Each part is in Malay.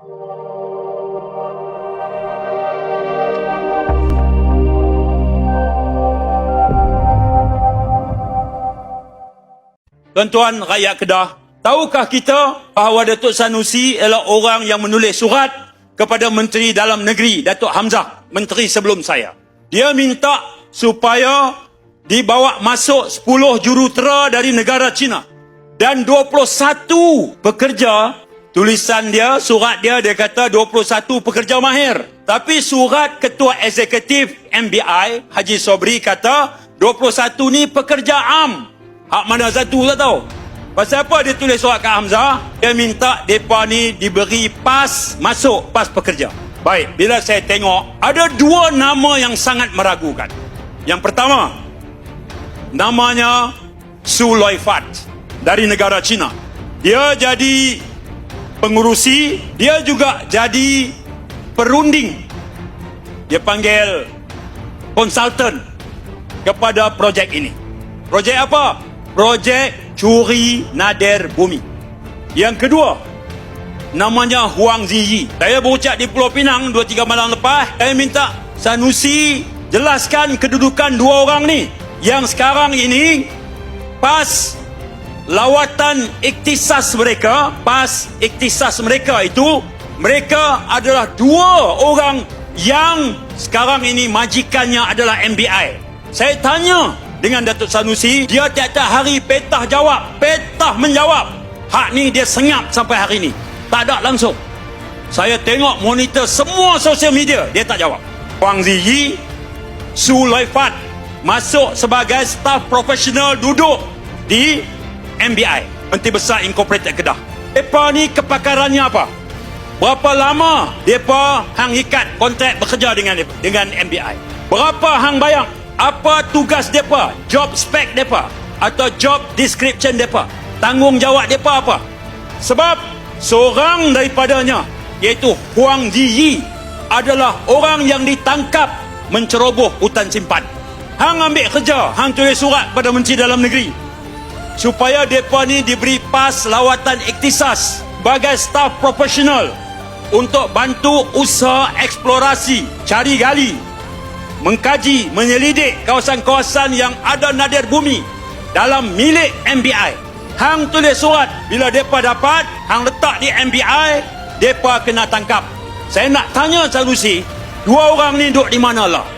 Tuan-tuan rakyat Kedah, tahukah kita bahawa Datuk Sanusi adalah orang yang menulis surat kepada Menteri Dalam Negeri, Datuk Hamzah, menteri sebelum saya. Dia minta supaya dibawa masuk 10 jurutera dari negara China. Dan 21 pekerja, tulisan dia, surat dia kata 21 pekerja mahir. Tapi surat Ketua Eksekutif MBI, Haji Sobri kata 21 ni pekerja am. Hak mana satu tak tahu. Pasal apa dia tulis surat kat Hamzah? Dia minta mereka ni diberi pas masuk, pas pekerja. Baik, bila saya tengok, ada dua nama yang sangat meragukan. Yang pertama, namanya Su Loifat dari negara China. Dia jadi pengurusi, dia juga jadi perunding. Dia panggil konsultan kepada projek ini. Projek apa? Projek curi nadir bumi. Yang kedua, namanya Huang Ziyi. Saya berucap di Pulau Pinang 2-3 malam lepas. Saya minta Sanusi jelaskan kedudukan dua orang ni yang sekarang ini pas lawatan iktisas mereka, itu mereka adalah dua orang yang sekarang ini majikannya adalah MBI. Saya tanya dengan Datuk Sanusi, dia tiap-tiap hari petah menjawab. Hak ni dia senyap sampai hari ni. Tak ada langsung. Saya tengok monitor semua sosial media, dia tak jawab. Huang Ziyi, Su Loifat masuk sebagai staf profesional duduk di MBI, Menteri Besar Incorporated Kedah. Mereka ni kepakarannya apa? Berapa lama mereka hang ikat kontrak bekerja dengan MBI? Berapa hang bayang? Apa tugas mereka? Job spec mereka? Atau job description mereka? Tanggungjawab mereka apa? Sebab seorang daripadanya, iaitu Huang Ziyi, adalah orang yang ditangkap menceroboh hutan simpan. Hang ambil kerja, hang tulis surat pada Menteri Dalam Negeri supaya mereka ni diberi pas lawatan iktisas sebagai staf profesional untuk bantu usaha eksplorasi, cari gali, mengkaji, menyelidik kawasan-kawasan yang ada nadir bumi dalam milik MBI. Hang tulis surat, bila mereka dapat, hang letak di MBI, mereka kena tangkap. Saya nak tanya Sanusi, dua orang ni duduk di mana lah?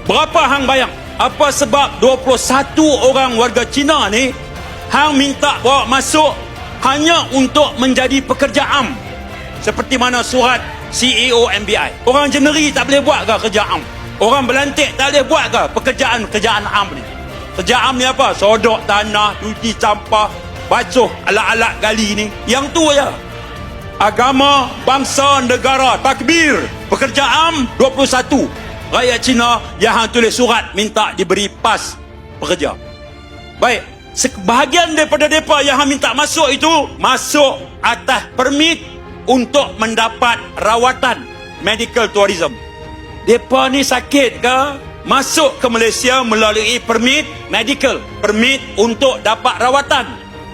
Berapa hang bayang? Apa sebab 21 orang warga Cina ni hang minta bawa masuk hanya untuk menjadi pekerja am? Seperti mana surat CEO MBI. Orang jeneri tak boleh buat ke kerja am? Orang belantik tak boleh buat ke pekerjaan am ni? Kerja am ni apa? Sodok tanah, cuci sampah, basuh alat-alat gali ni. Yang tu je. Agama, bangsa, negara, takbir. Pekerja am 21. Rakyat Cina yang hang tulis surat minta diberi pas pekerja. Baik, sebahagian daripada mereka yang hang minta masuk itu masuk atas permit untuk mendapat rawatan medical tourism. Mereka ni sakit ke? Masuk ke Malaysia melalui permit medical, permit untuk dapat rawatan.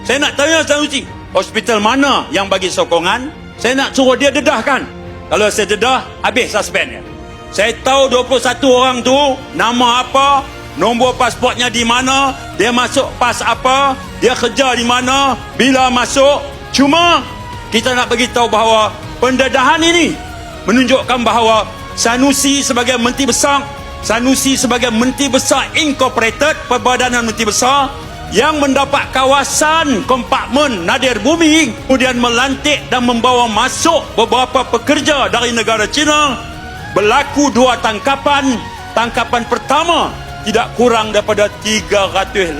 Saya nak tanya Sanusi, hospital mana yang bagi sokongan? Saya nak suruh dia dedahkan. Kalau saya dedah, habis suspend dia. Saya tahu 21 orang tu, nama apa, nombor pasportnya di mana, dia masuk pas apa, dia kerja di mana, bila masuk. Cuma kita nak bagi tahu bahawa pendedahan ini menunjukkan bahawa Sanusi sebagai Menteri Besar, Sanusi sebagai Menteri Besar Incorporated, Perbadanan Menteri Besar yang mendapat kawasan kompartmen nadir bumi, kemudian melantik dan membawa masuk beberapa pekerja dari negara China. Berlaku dua tangkapan. Tangkapan pertama tidak kurang daripada 380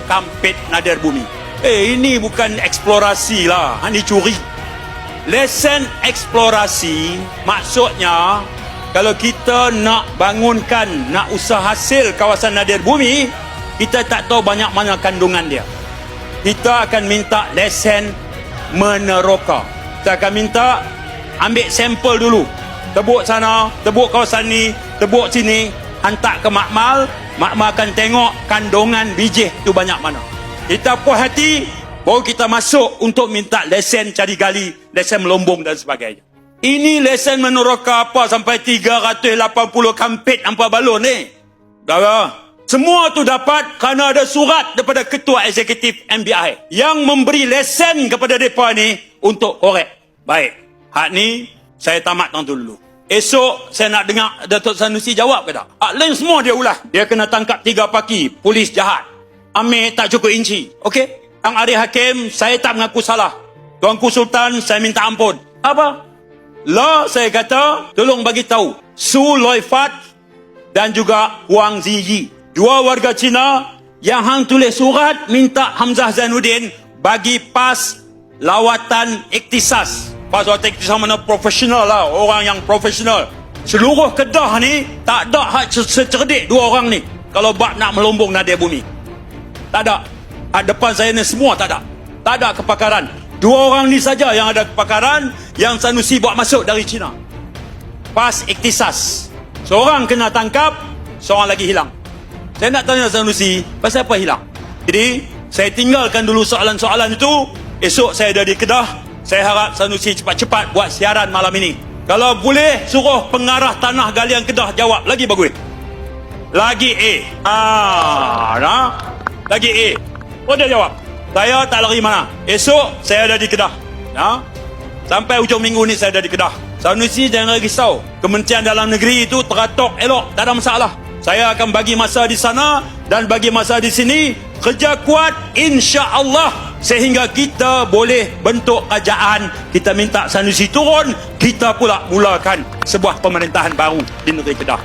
kampit nadir bumi. Ini bukan eksplorasi lah, ini curi. Lesen eksplorasi maksudnya kalau kita nak bangunkan, nak usaha hasil kawasan nadir bumi, kita tak tahu banyak mana kandungan dia. Kita akan minta lesen meneroka. Kita akan minta ambil sampel dulu. Tebuk sana, tebuk kawasan ni, tebuk sini, hantar ke makmal. Makmal akan tengok kandungan biji tu banyak mana. Kita puas hati, baru kita masuk untuk minta lesen cari gali, lesen melombong dan sebagainya. Ini lesen meneroka apa sampai 380 kampit hampa balon ni. Dah. Semua tu dapat kerana ada surat daripada Ketua Eksekutif MBI yang memberi lesen kepada mereka ni untuk korek. Baik, hak ni saya tamat tuan dulu. Esok saya nak dengar Datuk Sanusi jawab ke tak? Hak lain semua dia ulah. Dia kena tangkap 3 paki, polis jahat. Amir tak cukup inci. Okey? Ang Arif Hakim, saya tak mengaku salah. Tuanku Sultan, saya minta ampun. Apa? Lah saya kata, tolong bagi tahu Su Loi Fat dan juga Huang Ziyi. 2 warga Cina yang hang tulis surat minta Hamzah Zainuddin bagi pas lawatan iktisas. Pas lawatan iktisas mana profesional lah, orang yang profesional. Seluruh Kedah ni tak ada hak secerdik 2 orang ni kalau bab nak melombong nadir bumi. Tak ada. Hak depan saya ni semua tak ada. Tak ada kepakaran. 2 orang ni saja yang ada kepakaran yang Sanusi buat masuk dari Cina. Pas iktisas. Seorang kena tangkap, seorang lagi hilang. Saya nak tanya Sanusi, pasal apa hilang? Jadi, saya tinggalkan dulu soalan-soalan itu. Esok saya ada di Kedah. Saya harap Sanusi cepat-cepat buat siaran malam ini. Kalau boleh, suruh pengarah tanah galian Kedah jawab. Lagi bagus. Lagi A. Lagi A. Oh, dia jawab. Saya tak lari mana. Esok, saya ada di Kedah. Sampai hujung minggu ni saya ada di Kedah. Sanusi jangan risau. Kementerian Dalam Negeri itu teratur elok. Tak ada masalah. Saya akan bagi masa di sana dan bagi masa di sini. Kerja kuat insya-Allah sehingga kita boleh bentuk kerajaan. Kita minta Sanusi turun, kita pula mulakan sebuah pemerintahan baru di negeri Kedah.